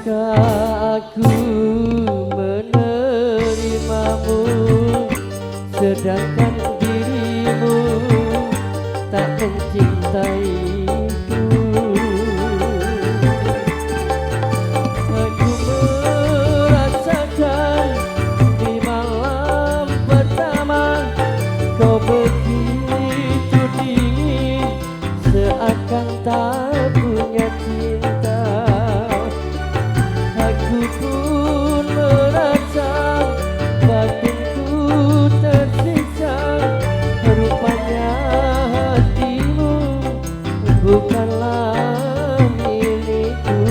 Hapuskah aku menerimamu, sedangkan dirimu tak mencintaiku. Aku merasakan di malam pertama kau begitu dingin, seakan tak punya cinta. Aku pun merasa batinku tersiksa, rupanya hatimu bukanlah milikku.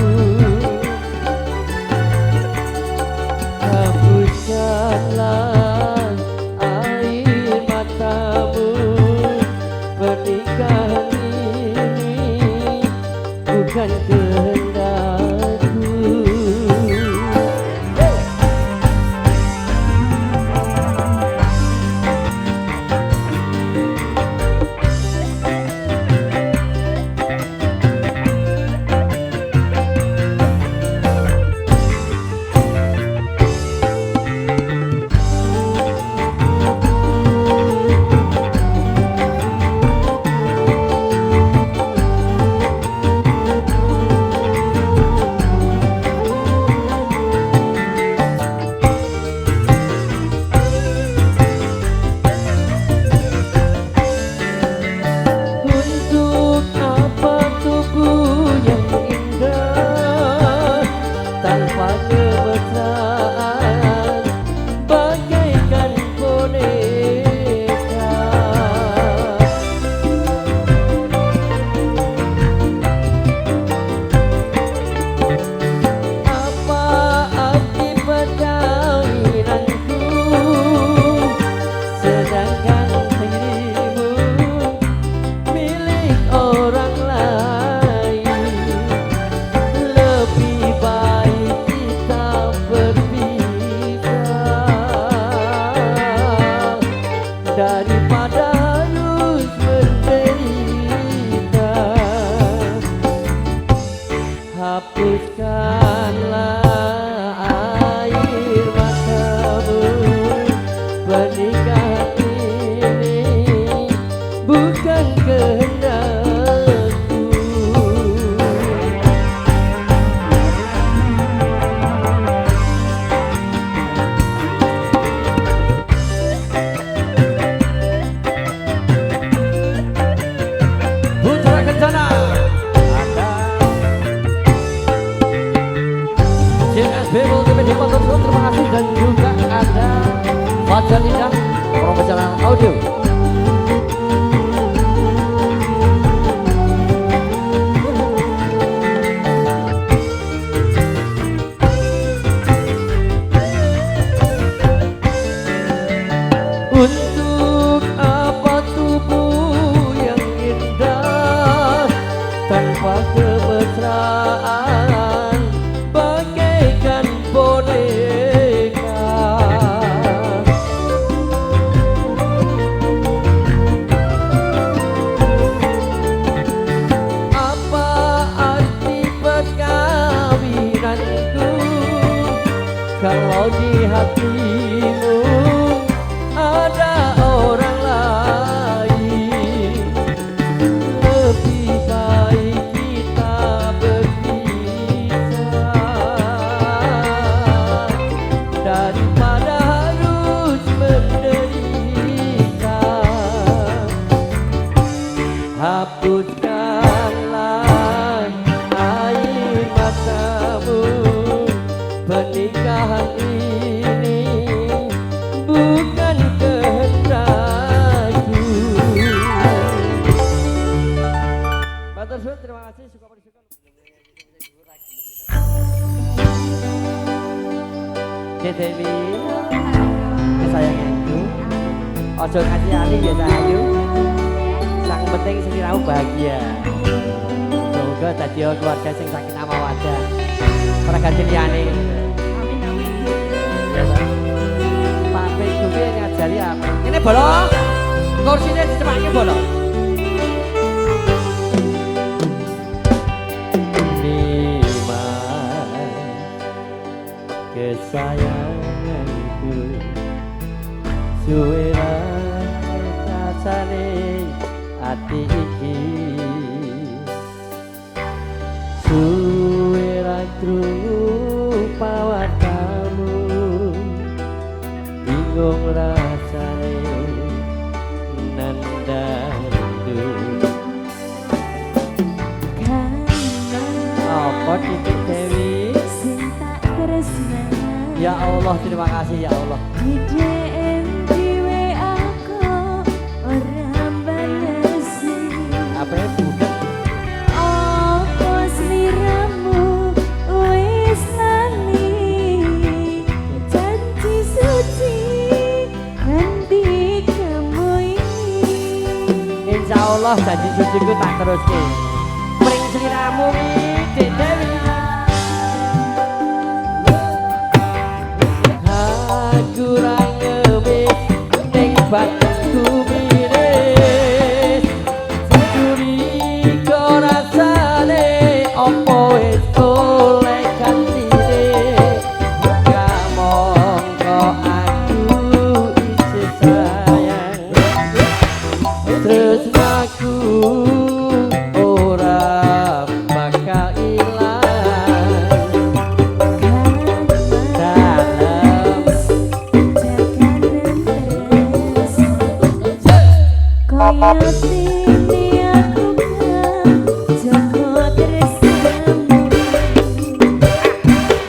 Hapuskanlah air matamu, pernikahan ini bukan kehendakku. Daripada harus menderita, hapuskanlah air matamu, pernikahan ini bukan kehendakku. Terima kasih, dan juga ada Fajar Indah Profesional Audio. Untuk apa tubuh yang indah tanpa kemesraan, bagaikan boneka. Apa arti perkawinanku kalau di hatimu ada orang lain? Lebih baik kita berpisah daripada harus menderita. Hapuskanlah air matamu, pernikahan ini bukan kehendakku. Matur suwun, terima kasih. Suka disuka. Dewi, kesayanganku, ojo kasih ali ya sayu. Sang penting sliramu bahagia. Semoga dadi keluarga sing sakinah mawaddah. Ora ganti liyane. Amin amin. Pak Gupi ngajari apa? Ini bolong. Kursinya dicepake bolong. Krungu pawartamu bingung rasane nandangku apa titik Dewi ya Allah terima kasih ya Allah apa ya bukan Allah janji suciku tak teruske pring sliramu Dek Dewi aku ra ngemis ning batinku miris curiga rasane opo wis oleh kantine kamong kok aku isih sayang terus aku ora bakal ilang dalam kaya sini aku kan joko tersamu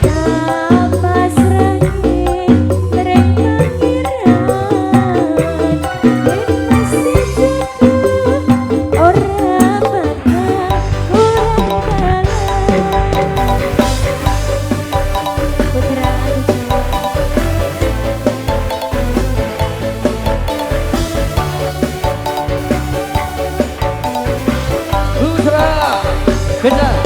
napas rangin tereng pangeran dan pasti jatuh ora bakal kurang putra Putra kejar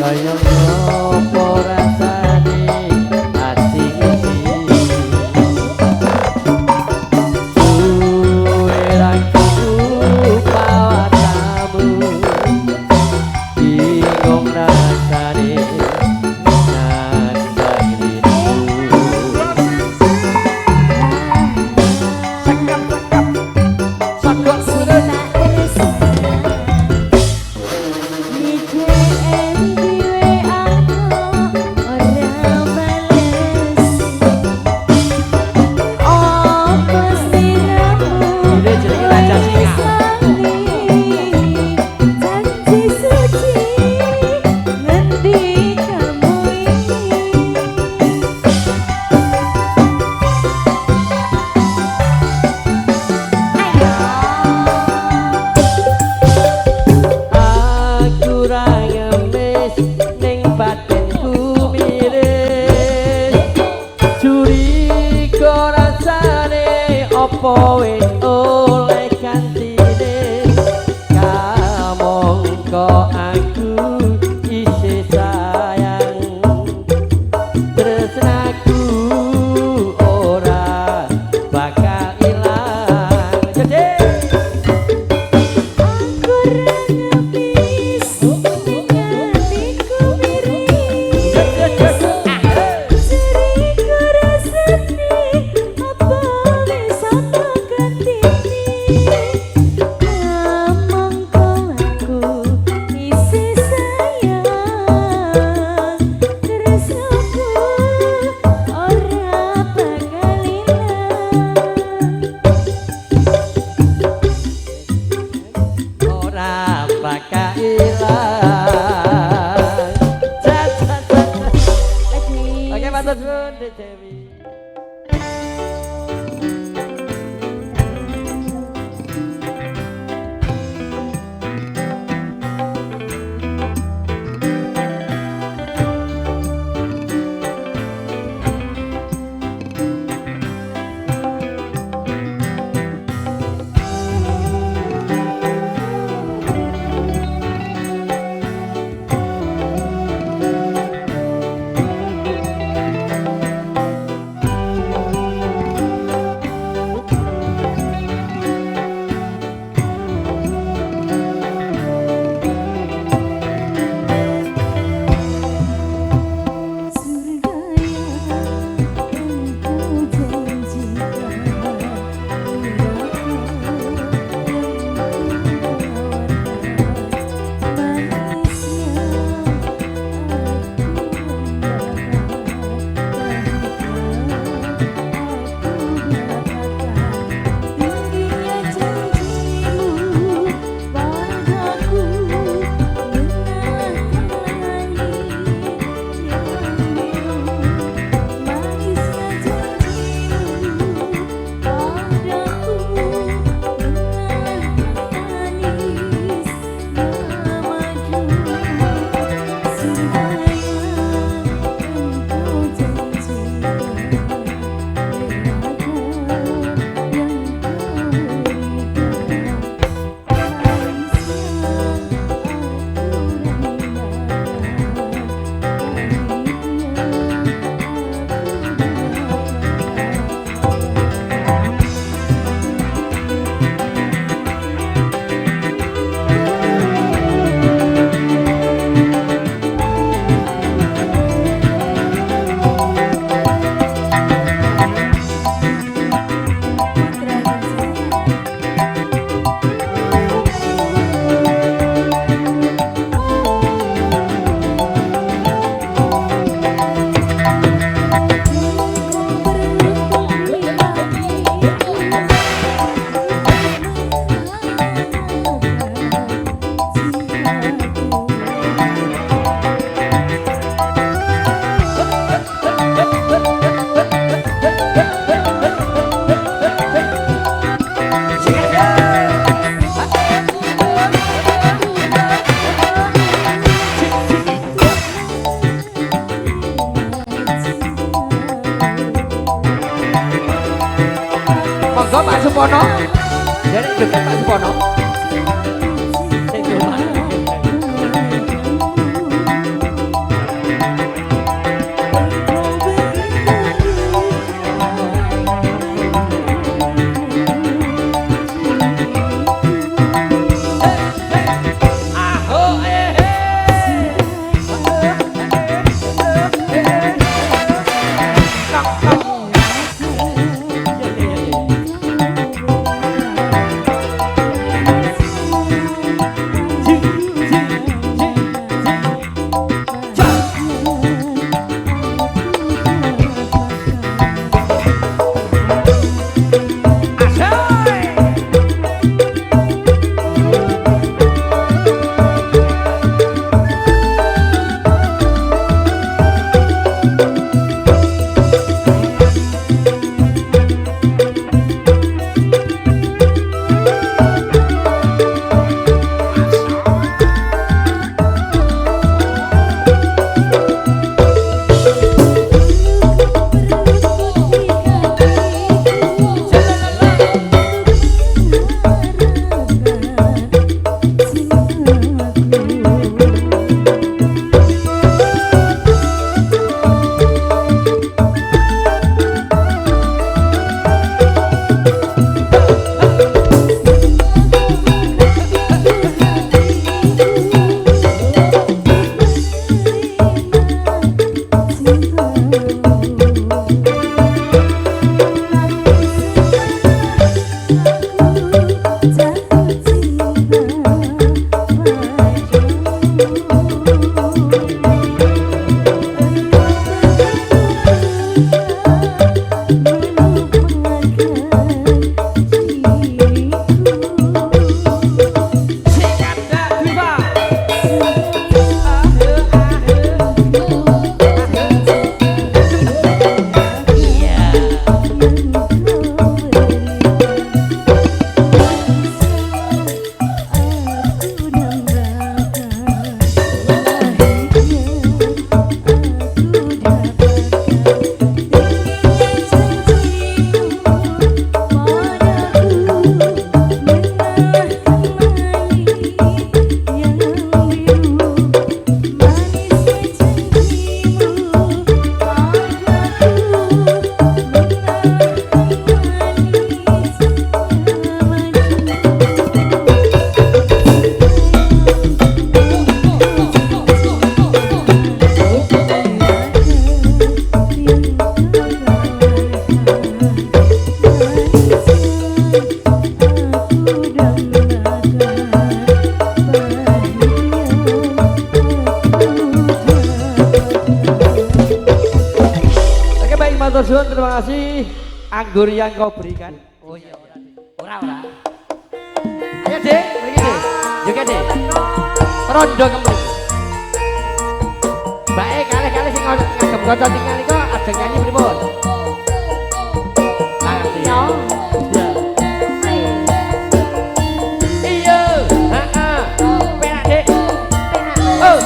kaya ngopo rasane ati iki suwe ra pawatamu bingung rasane nandang rindu sakap sudah opo wis oleh kantine kamong kok aku isih sayang tresnaku ora bakal ilang gede aku ra ngepis hatiku miris curiga rasane apa wis ana kantine Monggo Pak Supono. Dari dekat Pak Supono. Sing rumah. Matur suwun, terima kasih anggur yang kau berikan. Oh iya, ora. Ayo Dek, mriki Dek. Juga Dek. Rondo kembali. Mbake kalih-kalih sing ngagem kanca tinggal niku ajeng nyanyi pripun? Ngerti. Iya. Iya, heeh. Penak Dek. Oh.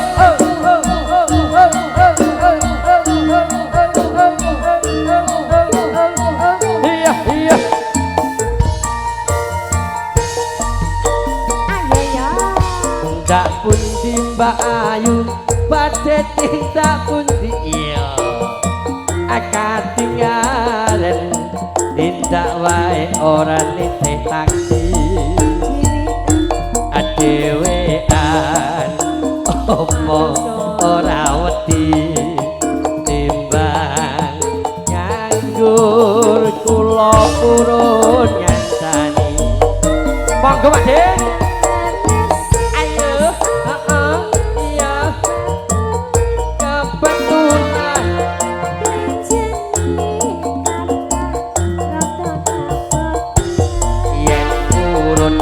Iya. Tak pun di Mbak Ayu, badhe tak pun di iya. Aka tinggalan, tindak wae ora nitih taksi. Adewean, opo ora wedi timbang nganggur kula purun nyansani. Monggo Pak Den. Ayo, iya. Kebetulan yen purun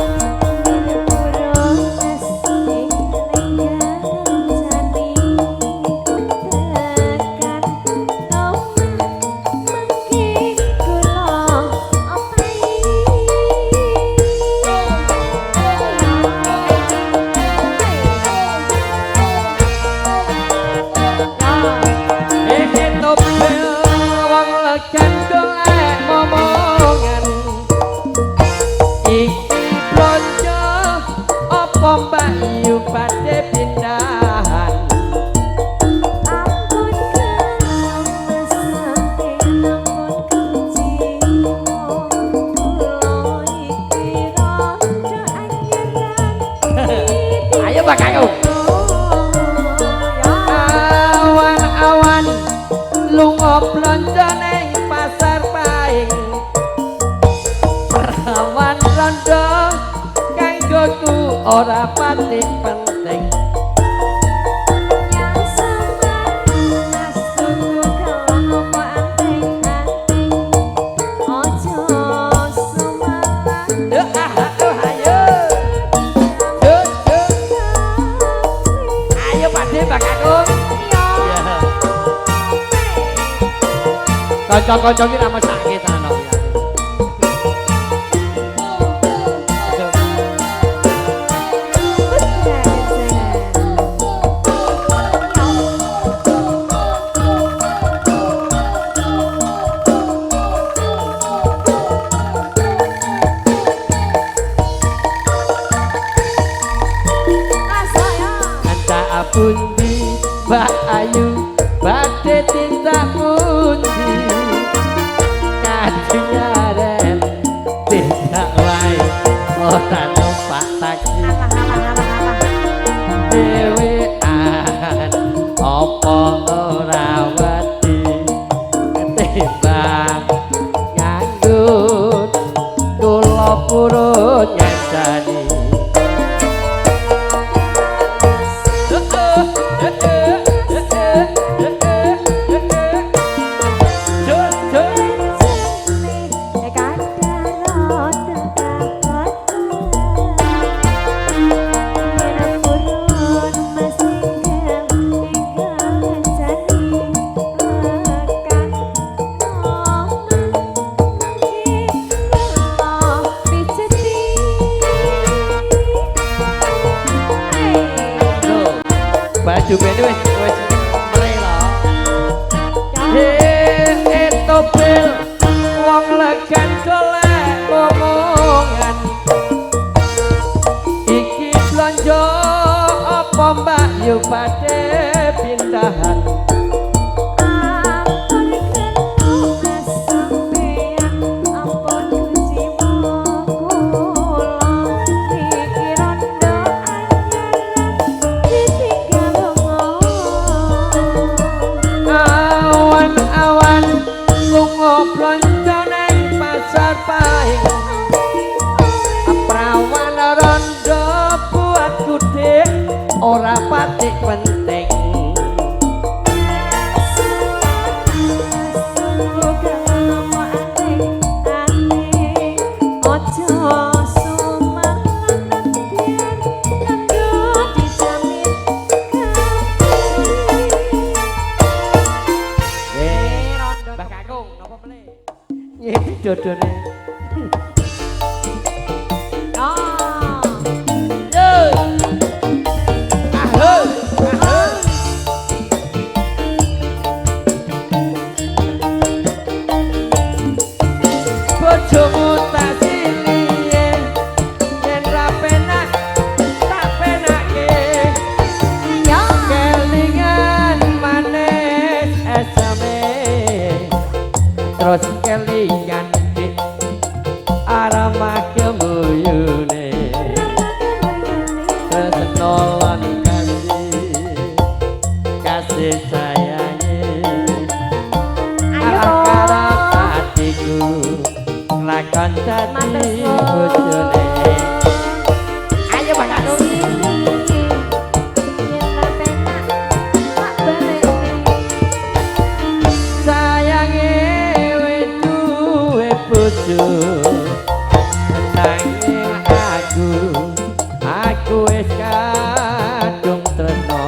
ora pati penting. Yang semangat sungguh kelapa anting-anting. Ojo semalah Ayo. Ayo pade Mbak Kakung. Kanca-kanca iki ra mesake tenan kok. Pundi Mbak Ayu badhe tindak pundi kadhiaren tindak wae ora numpak taksi dhewean apa ora wedi timbang nganggut kula purun nyandani. Baju bene wis mrela. Etopil wong legan golek omongan. Iki blonjo apa Mbak yo badhe pindahan. Ora pati penting. Mbak Kakung, napa meneh? Iki dodone. Bojomu tak silihe yen ra penak tak penake kelingan manis esame terus kelingan dik arama kemuyune terus nolon kasih sayange arep hatiku lakon dadi bojone. Ayo Mbak Kakung. Sayange wis duwe bojo nanging aku wis kadung tresno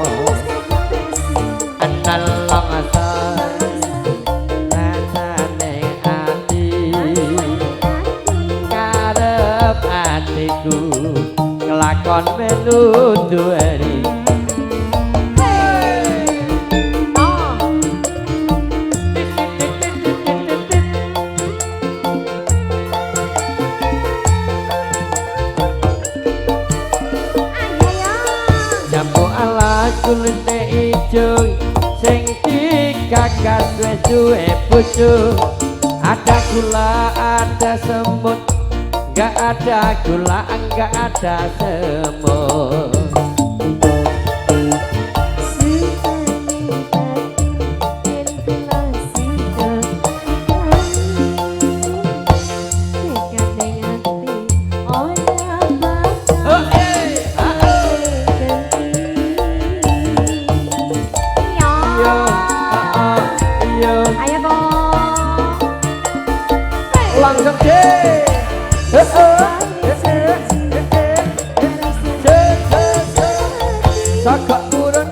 analong asal rasane ati karep atiku kelakon melu duweni. Kulite ijo sing dikagas wis duwe bojo. Ada gula ada semut, enggak ada gula enggak ada semut. langsung Sagak turun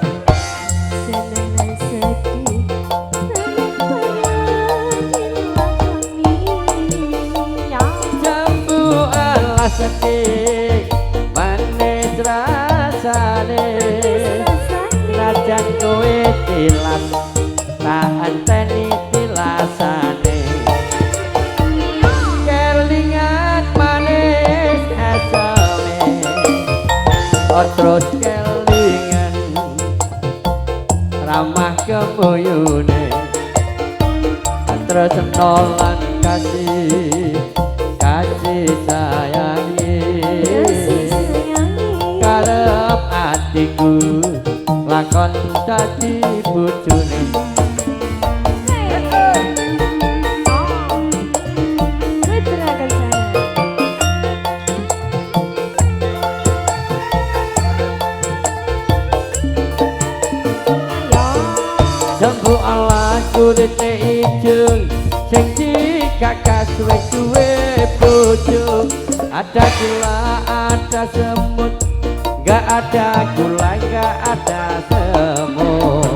jambu ala sedih manis rasane najan kowe tilas tak anteni tilasane kelingan manis asame terus kelingan ramah kemuyune terus nolan kasih sayangi karep atiku lakon dadi bojone jambu ala kulite ijeng sing dikakas wis duwe bojo ada gula ada semut gak ada gula gak ada semut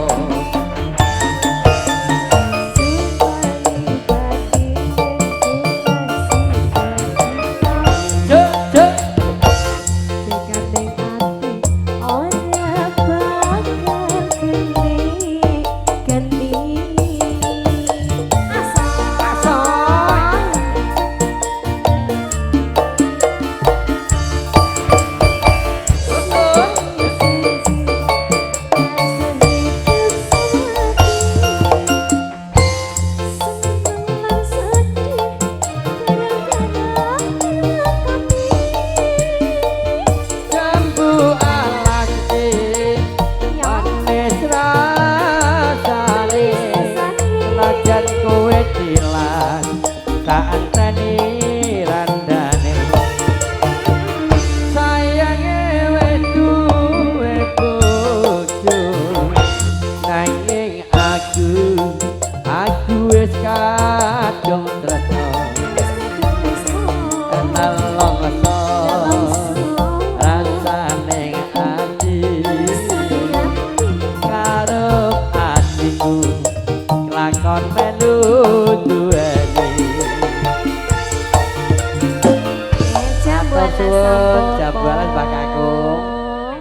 jabalan Pak Kakung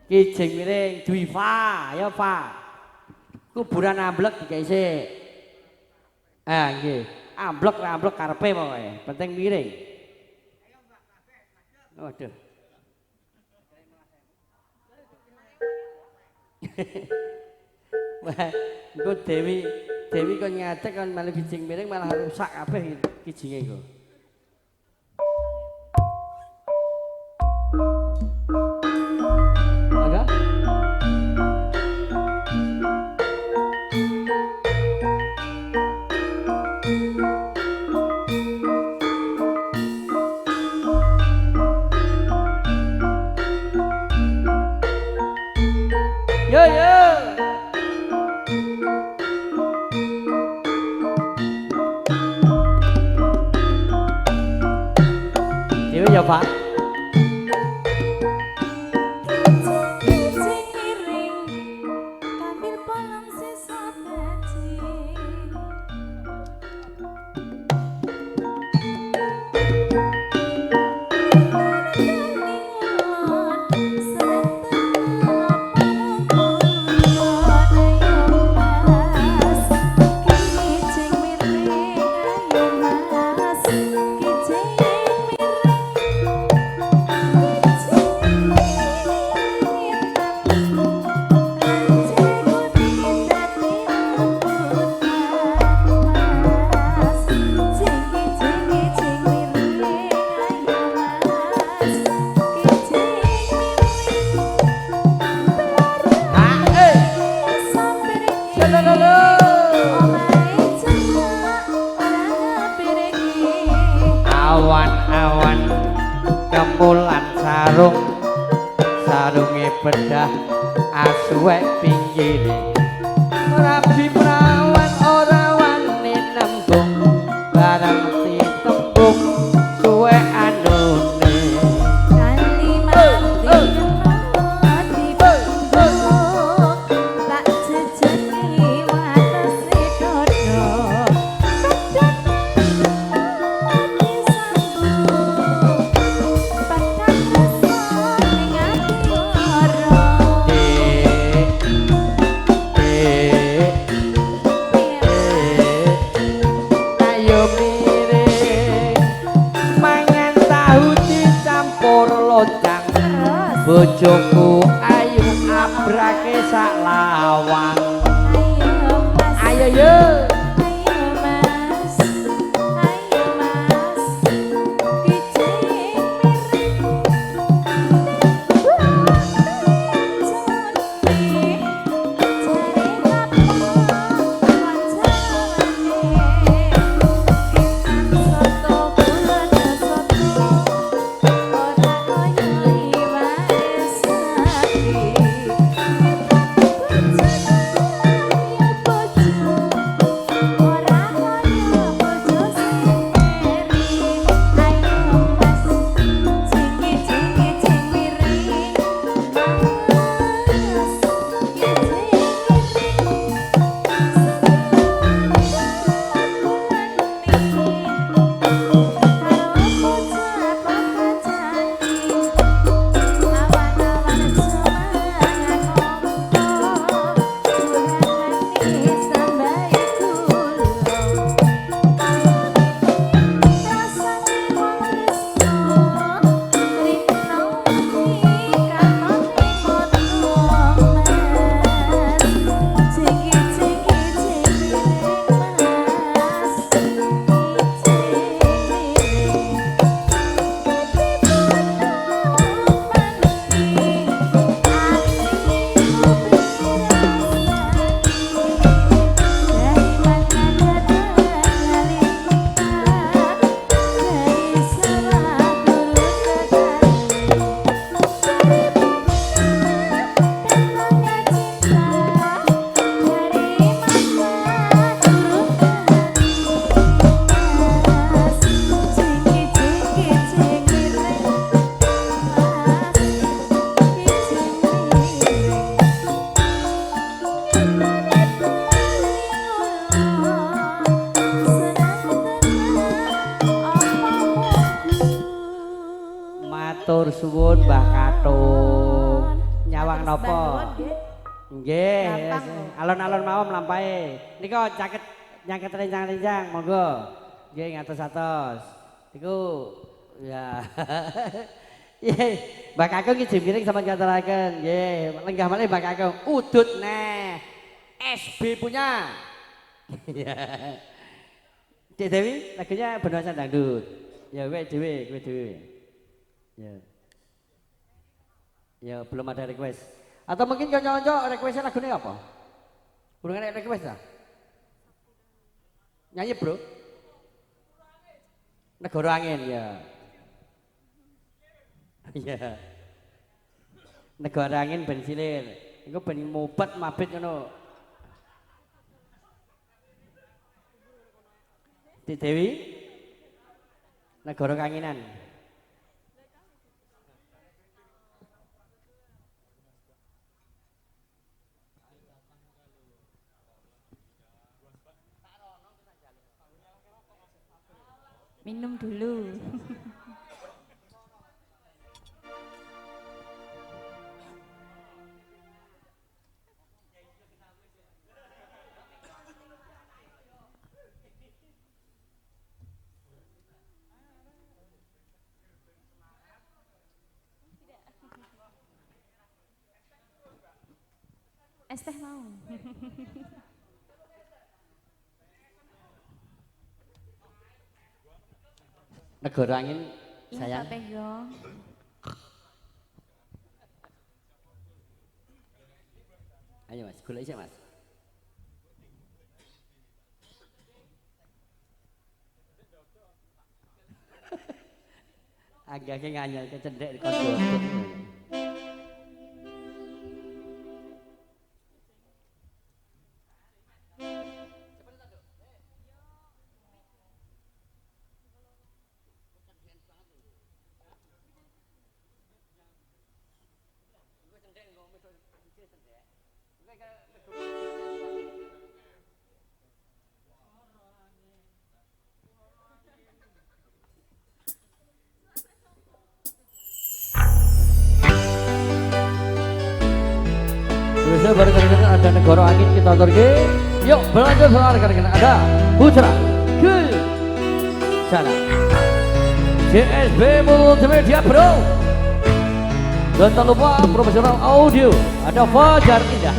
kijing miring Dwifa ya Pak kuburan amblek dikai sik nggih amblek karepe pokoke penting miring waduh wah engko Dewi kon ngadeg kon malah kijing miring malah rusak kabeh kijinge iku Yo Dewi ya Pak awan-awan kemulan sarunge bedah asuwek pinggire rabi prawan ora wani nembung barang bojoku ayu abrake sak lawang. Ayo yo. Matur suwun Mbah Katung. Nyawang napa? Nggih, alon-alon mawon mlampahe. Nika caket nyangket rencang-rencang monggo. Nggih ngatos-atos. Niku ya. Nggih, Mbah Kakung iki miring sampeyan ngaturaken. Nggih, lenggah malih Mbah Kakung. Udut neh. SB punya. Ya. Cik Dewi, lagunya Benua Dangdut. Ya kowe dhewe, kowe dhewe. Ya. Ya belum ada request. Atau mungkin kanca-kanca requestnya lagunya apa? Kurang ada request lah. Nyanyi bro. Negara Angin ya. Iya. Negara Angin ben silir. Iku ben mobat mabit ngono. Di Dewi. Negara Kanginan. Minum dulu. Es teh mau. Negara Angin Iya, sayang. Pak Peggong. Ayo Mas, golek isih Mas. Agak nganyel kecendek di konsol. Baru kali ada Negara Angin kita turki. Yuk berlanjut soal kali ada Putra ke sana CSB Multimedia Pro. Dan tak lupa profesional audio ada Fajar Indah.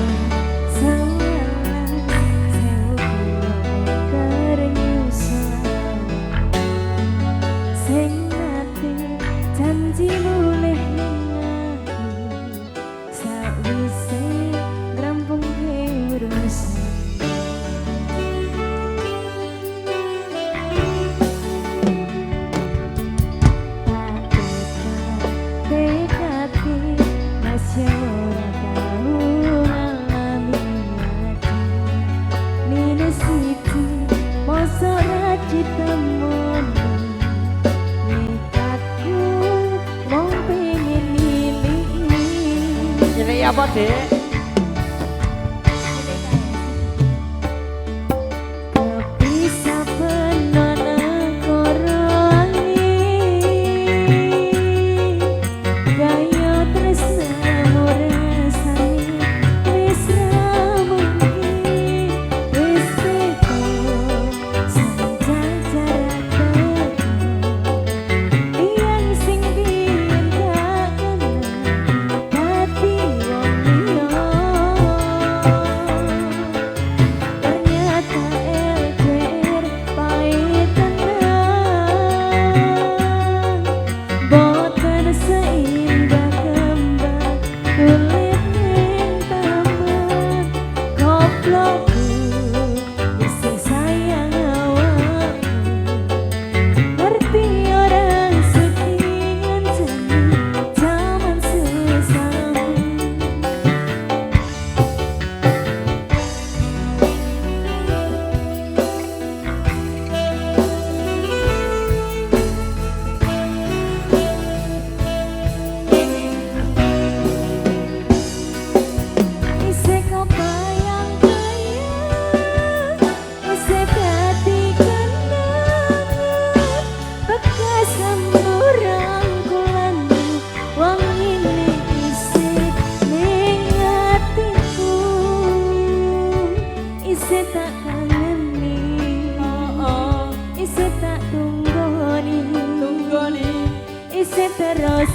Ini apa dek? Terus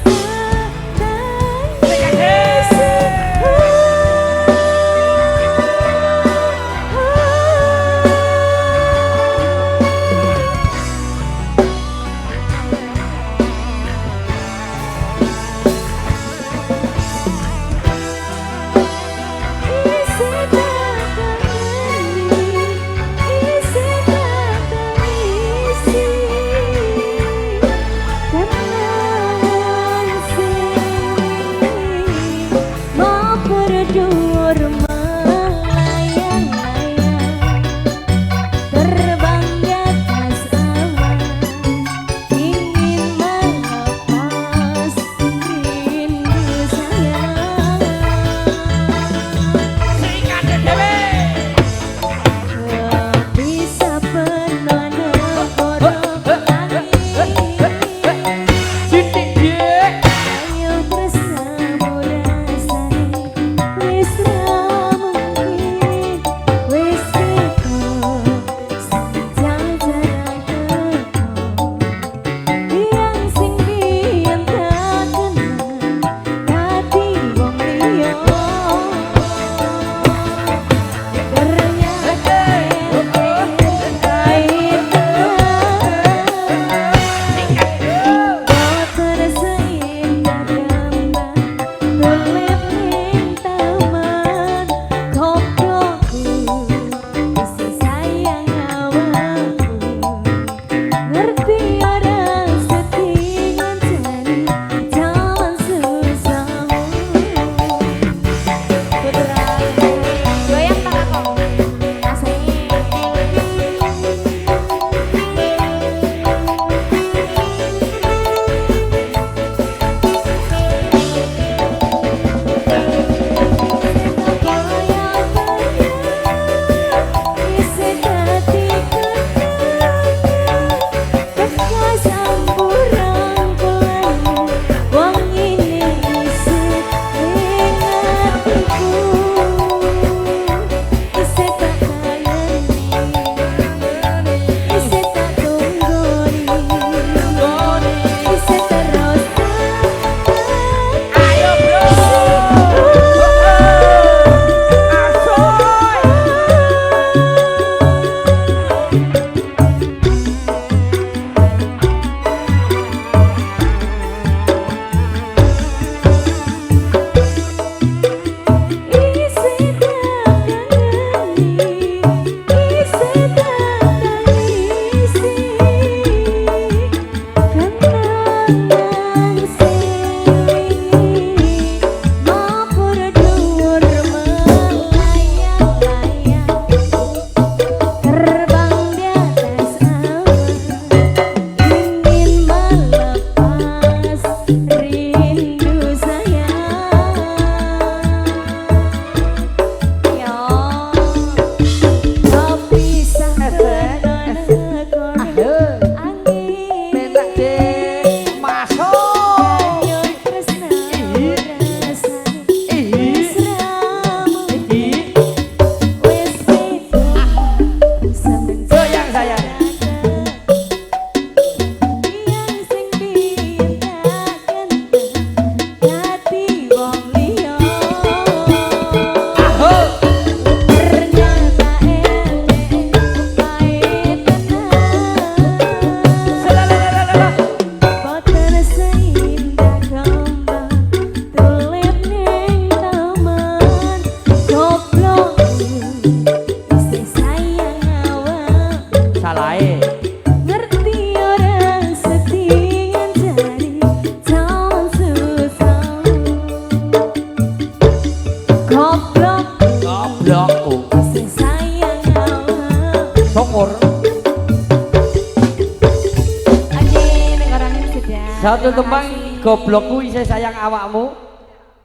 Satu terima tembang kasih. goblokku isih sayang awakmu.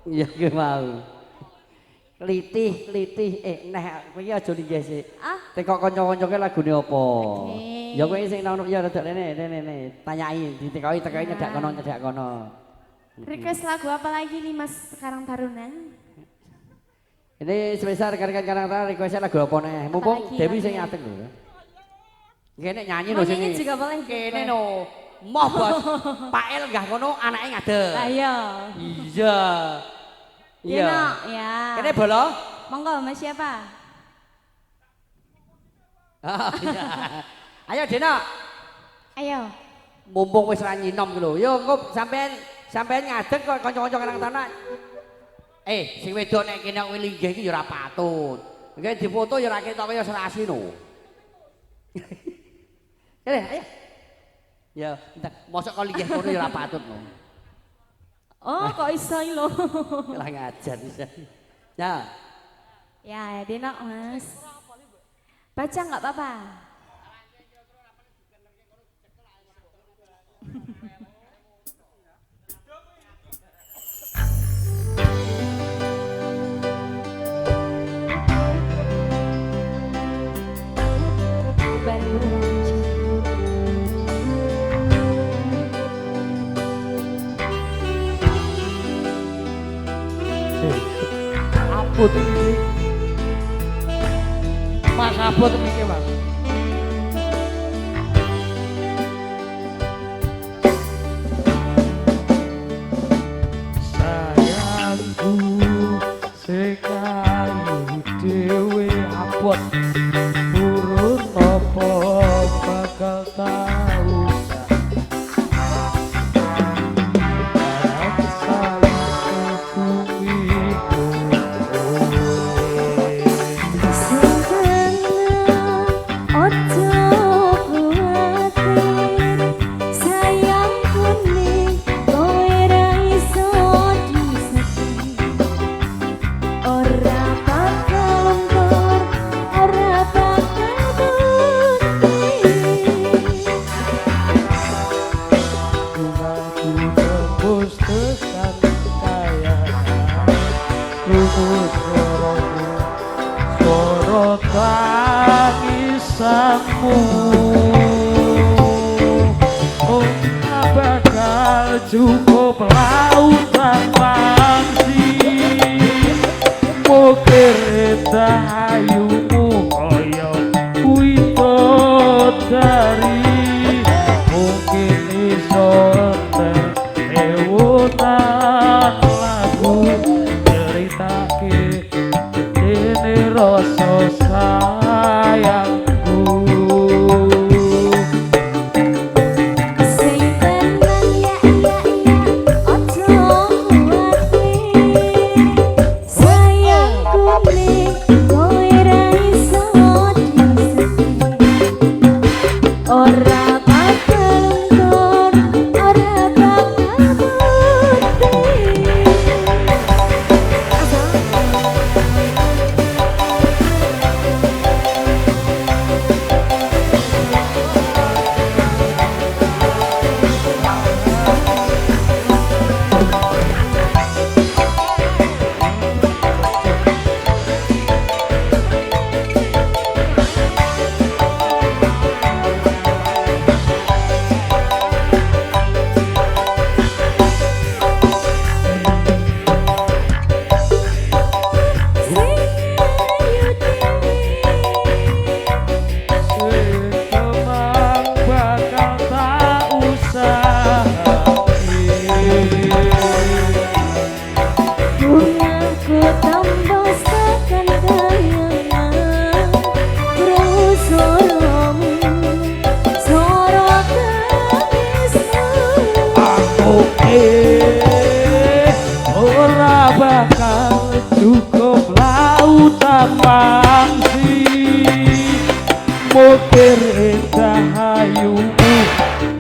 Iya ki mau. Litih, neh kowe iki aja linggih sik. Ah, Tekok kanca-kancane lagune apa? Oke. Ya kowe sing nang ya rada rene, tanyai, ditekoki nyedak kono. Request lagu apa lagi nih Mas Karang Taruna? Ini sebesar rekan-rekan Karang request lagu apa nih? Mumpung lagi, Dewi lagunya? sing ngateng lho. Kene nyanyi Mau lho sini. nyanyi juga boleh. Kene no. Moh bos. Pak El enggak ngono anake ngadeg. Ayo. Iya. Dino, ya. Kene bolo? Monggo Mas siapa? Oh, iya. Ayo Dino. Ayo. Mumpung wis ra nyinom ki lho. Yo engko sampean ngadeg kok kanca-kanca Karang Taruna. Sing wedok nek kene kowe linggih iki ya ora patut. Engko difoto ya ora ketok kaya serasi no. Ayo. Ya, entek mosok kok linggih ngono ya ora patut no. Oh, kok iso lho. Lah ngajar bisa. Ya. Ya, Dino Mas. Baca nggak apa-apa? Baru Abut iki. Mas abut iki, Mas. Sayangku sekayu dhewe abot urut apa bakal tau tangisanmu oh bakal cukup lautan pangsi mukir dahayumu koyo widodari mungkin iso ewunan lagu ceritake ini rasa sayangku sing tenang ya ojo kuwatir sayangku ning kowe ra iso disedhi ora bakal nggon ora bakal bukti Kemang bakal tak usah bungaku tambah sekan kayangan terus soromu soro kawismu aku ora bakal cukup lautan mangsi mukir dahayumu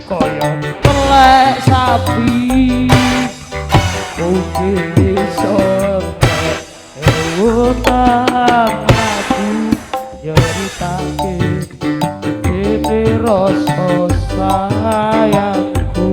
koyo telek sapi mungkin iso ewunan lagu nyeritake ini rasa sayangku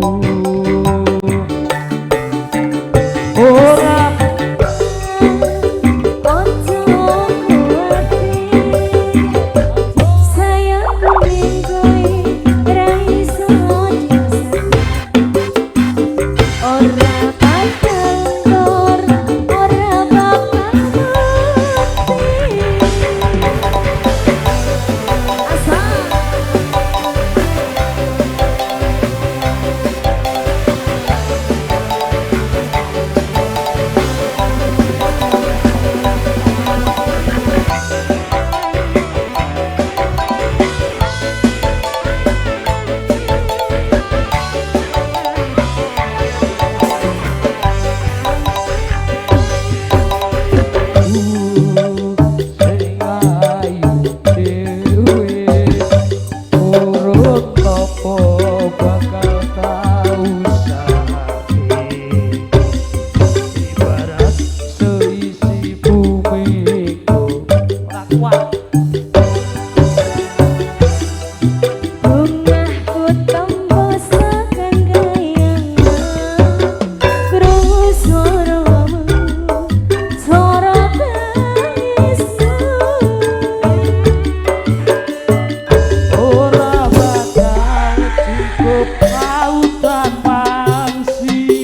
hutan mangsi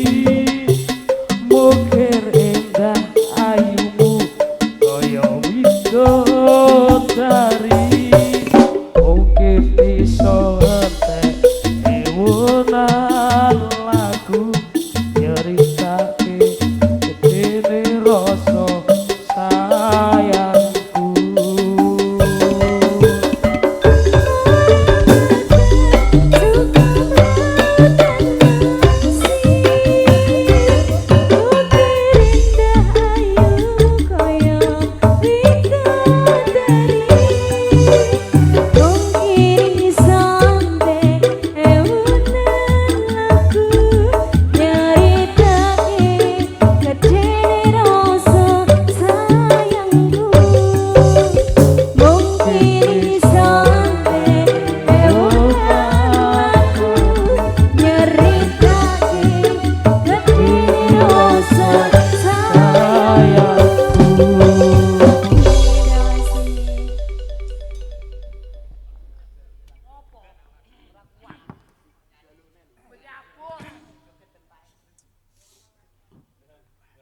mukir indah ayumu kaya widodari mungkin iso entek ewunan lagu nyeritake gedene rasa sayangku.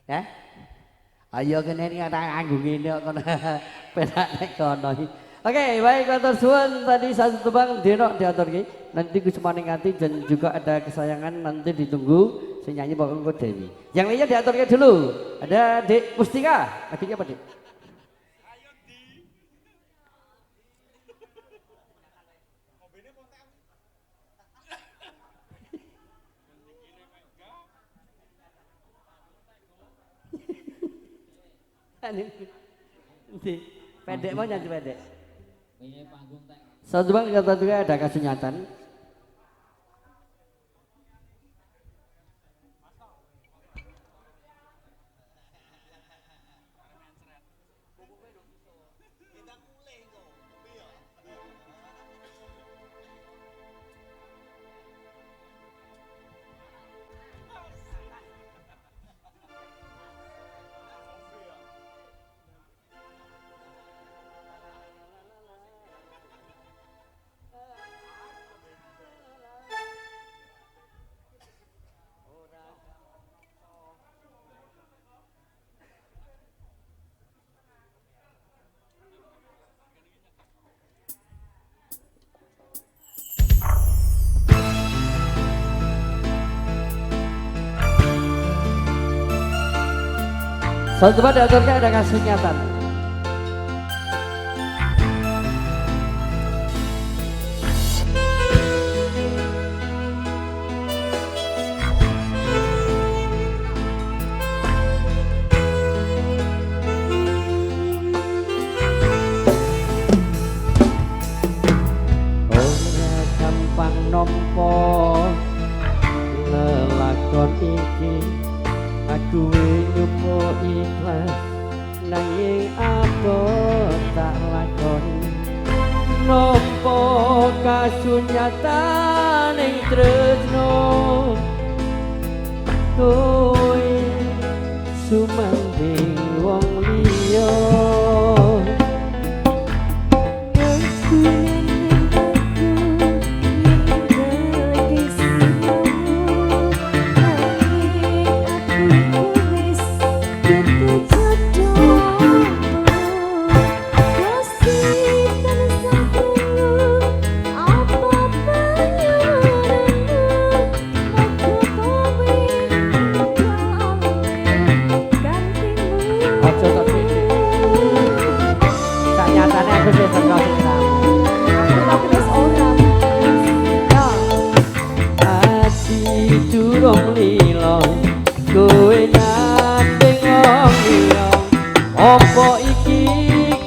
Ya. Ayo kene iki ana nganggo ngene kok kono. Penak nek kono iki. Oke, baik matur suwun tadi satu tebang denok diaturke. Nanti kusemaning ati dan juga ada kesayangan nanti ditunggu sing nyanyi Bapak Dewi. Yang lainnya diaturke dulu. Ada Dek Mustika. Adiknya apa, Dik? Nanti pendek mau nyanyi pendek. Satu bang kata juga ada kasunyatan. Satu tempat diaturnya ada kasunyatan. Ora gampang nompo lelakon iki. Aku nyupo ikhlas nanging apa tak lakoni nopo kasunyatan ing tresno kowe sumanding wong liya. Durung lilo kowe nyanding wong liya apa iki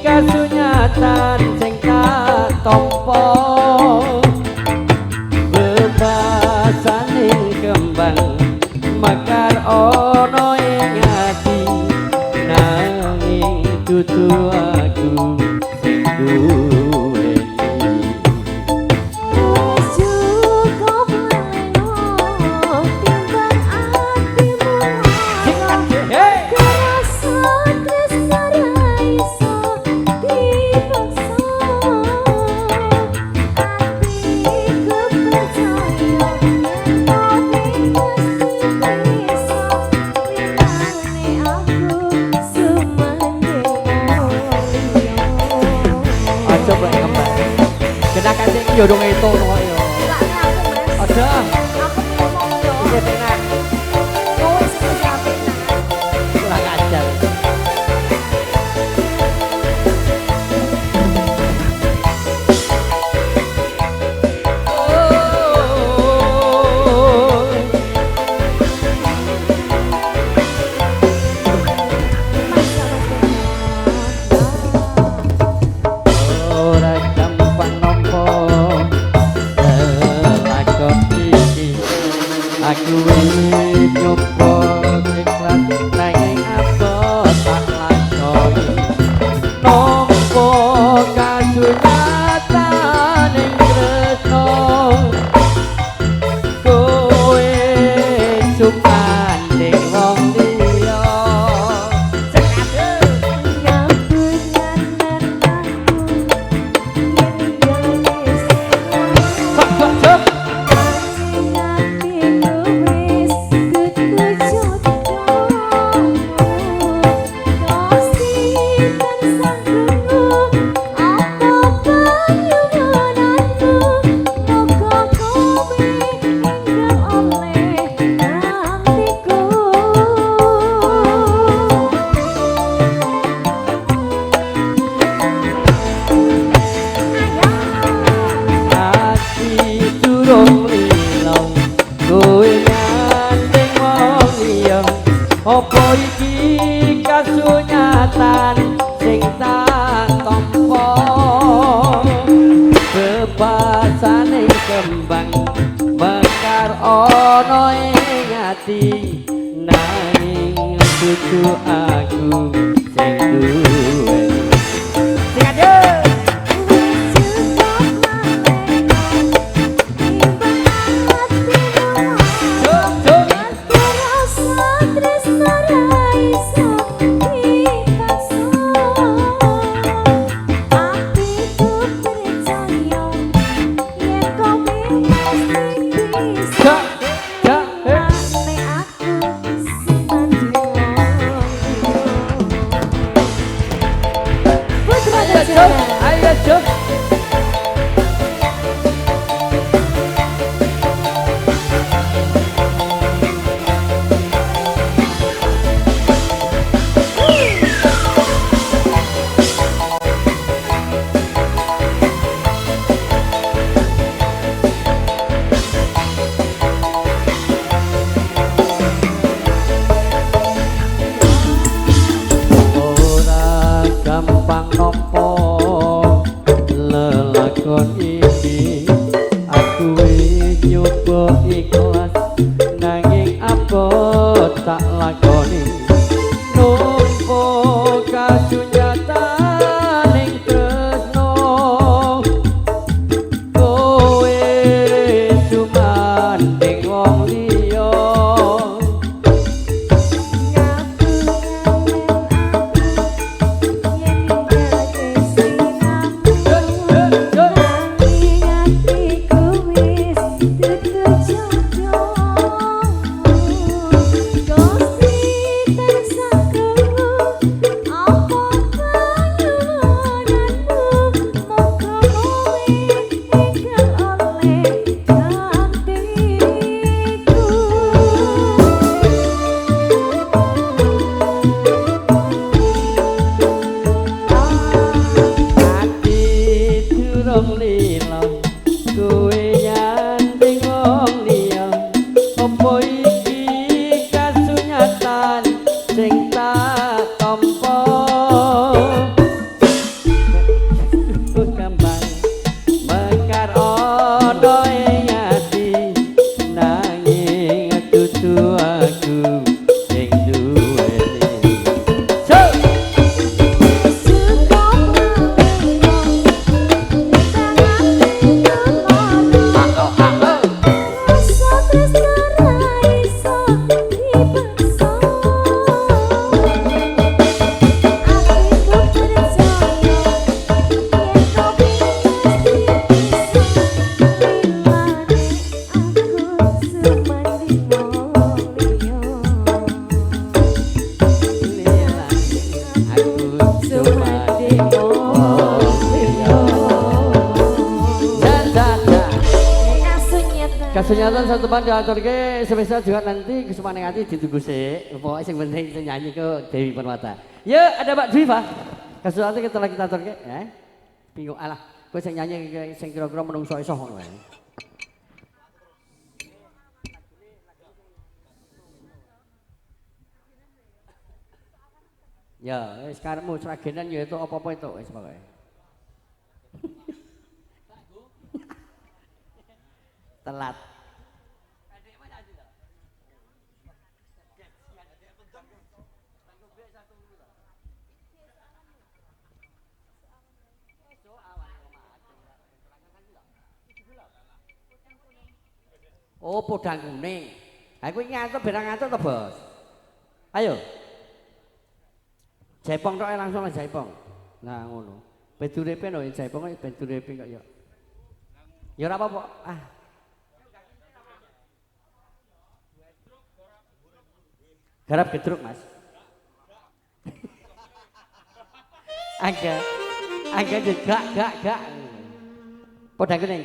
kasunyatan sing tak tampa bebasaning kembang mekar ana ing ati nanging dudu aku sing duweni. Terima kasih. ya dong itu kok ya. Lah aku Mas. Ada. Aku ngomong yo. Iya tenan. Kowe sing siapin nah. Kurang ajar. Ora gampang nopo lakon iki aku wis nyoba ikhlas nanging apa tak lakoni nopo kasunyatan ing tresno kowe cuman ning wong liya Apa iki kasunyatan sing tak tampa bebasane kembang mekar ana ing ati nanging dudu aku sing duwe sing adil ayo Cuk. Ora gampang nopo lelakon iki aku wis nyoba ikhlas nanging apa tak lakoni nopo kasunyatan ing tresno kowe cuman ning wong liya satu teman diaturke spesial juga nanti kesempatan nanti ditunggu sih. Pokoknya yang penting sing nyanyi ke Dewi Permata. Ya ada Mbak Dwiva. Kesuatu kita lagi aturke ya. Bingung alah. Kowe sing nyanyi sing kira-kira menungso iso ngono wae. Ya, sekarang mau seragenan ya itu apa-apa itu wis pokoke. Telat. Oh, podang kuning. Aku ngantuk berang ngantuk to, Bos. Ayo. Jaipong tok langsung lah Jaipong. Nah, ngono. Beduripe no Jaipong beduripe kok ya. Ya ora apa-apa. Ah. Garap gedruk, Mas. Angga gak. Podang kuning.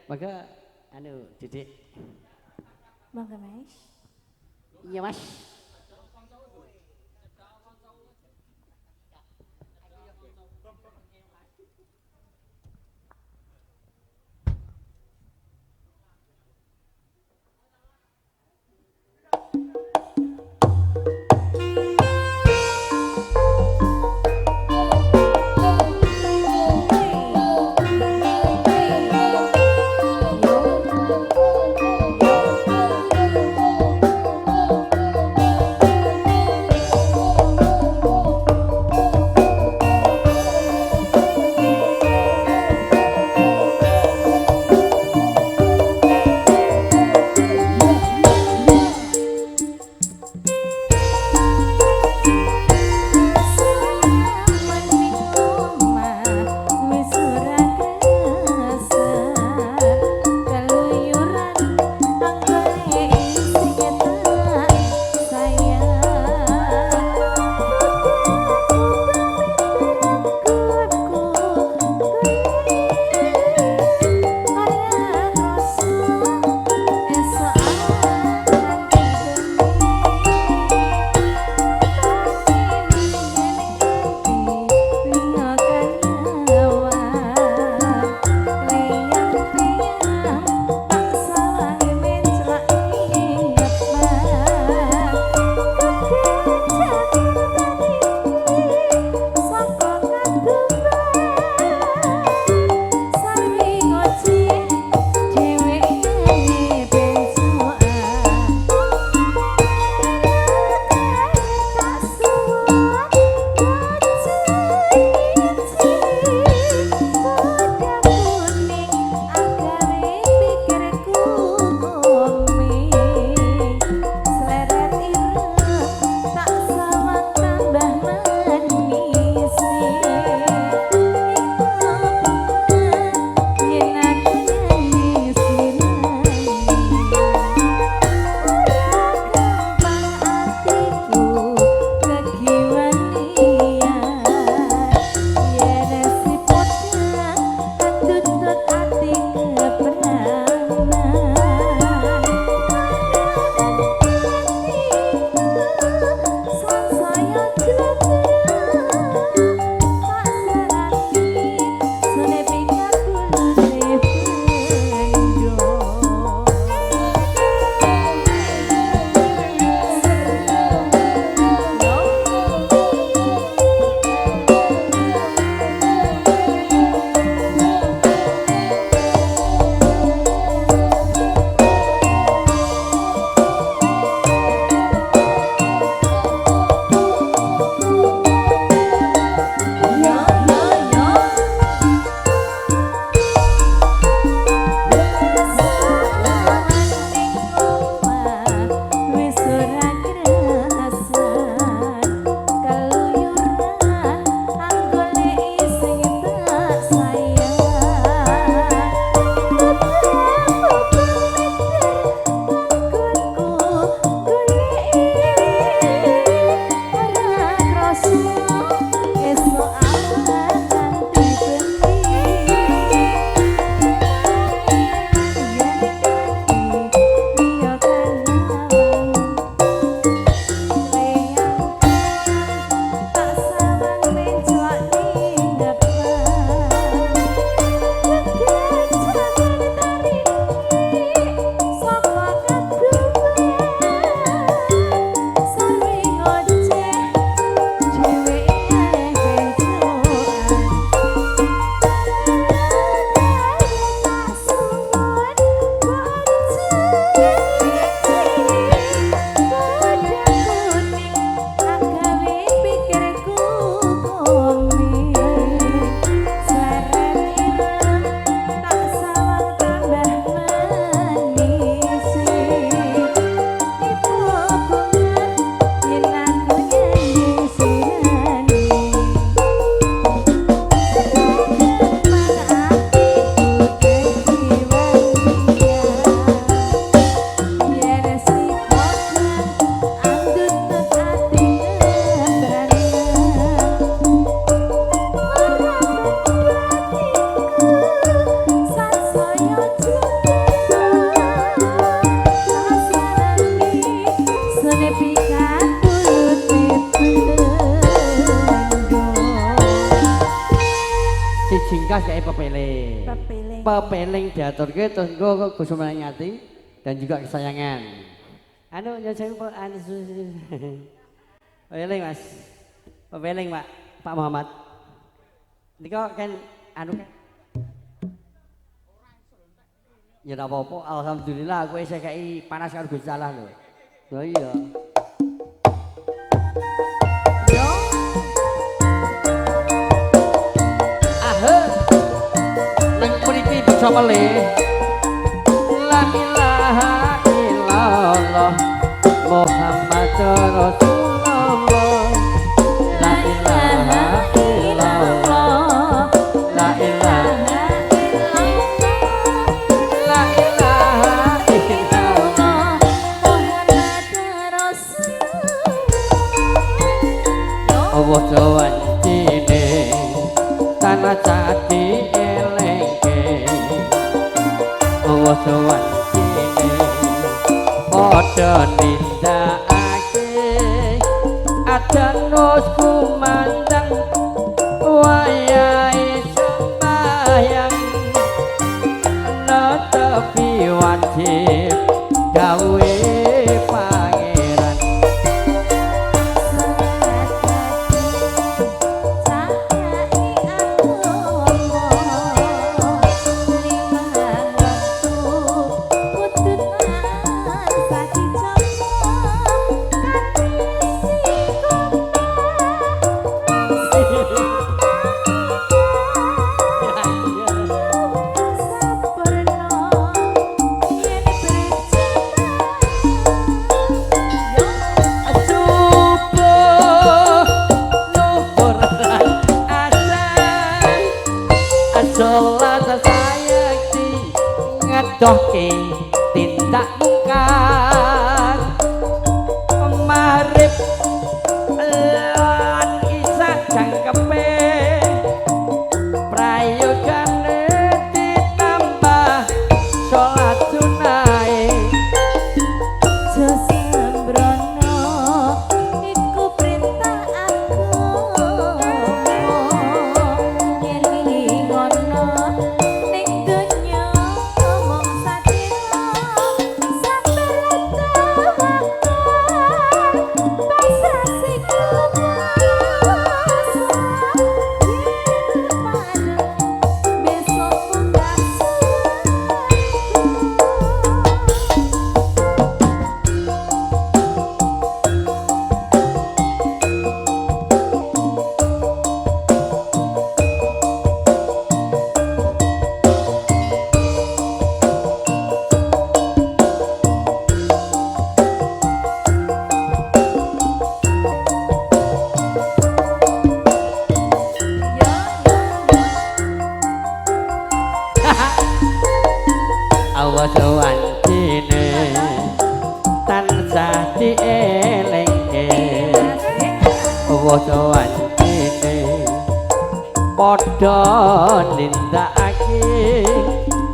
Maka anu Didik. Mangga Mas. Iya, Mas. Mas kayak pepeling. Pepeling. Pepeling diaturke terus engko Kusuma Ngati dan juga kesayangan. Anu nyusun anu pepeling Mas. Pepeling Pak Muhammad. Nika kan anu kan ya tak apa-apa, alhamdulillah aku isih kei panas karo Gusti Allah lho. Lho iya. Yo. Nang mriki bisa melih. La ilaha illallah Muhammadur Rasulullah. La ilaha illallah. La ilaha La ilaha illallah Muhammadur Rasulullah. Allah jawancine tanah cati elengke Allah jawancine padha nindakake adan nus kumandang wayahe sembahyang netepi wajib gawe pangeran dohke tindak mungkar marip lan isa jangkepe prayogane ditambah salat sunai Sembrono iku perintah aku yen ngono ning donya omong sadina sabar basa sikumas besok mundak awas wancine tansah dielengke awas wancine padha nindakake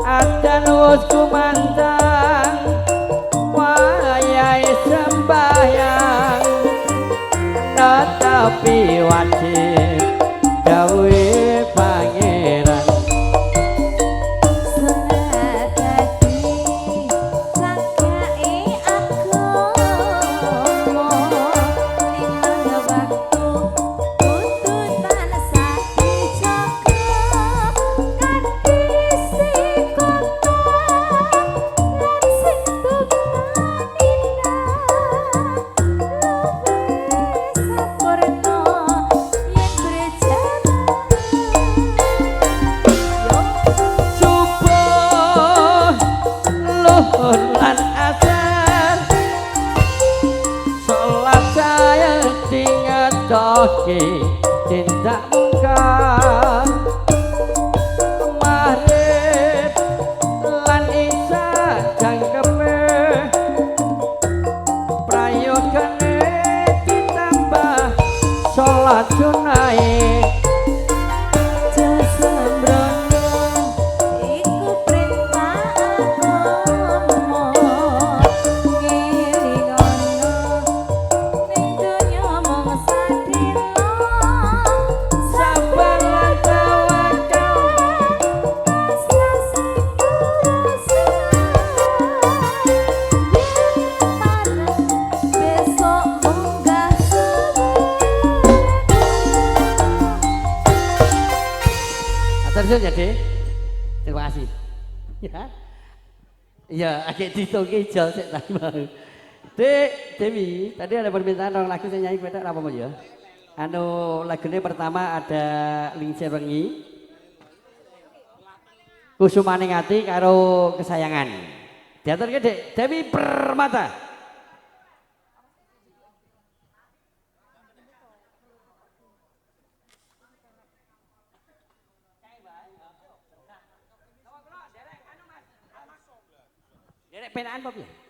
adan wis kumandang wayahe sembahyang netepi wajib gawe pangeran lan asar salat saya dingedoke tindak mungkar maghrib lan isya jangkepe prayogane ditambah salat sunai Matur ya, Dek. Terima kasih. Ya. Iya, agak ditongi jauh sik tadi mau. Dek, Dewi, tadi ada permintaan orang lagu saya nyanyi kita apa mau ya? Anu lagunya pertama ada Lingsir Wengi, Kusumaning Ati karo Kesayangan. Diatur ke Dek, Dewi Permata. Derek penaan apa ya?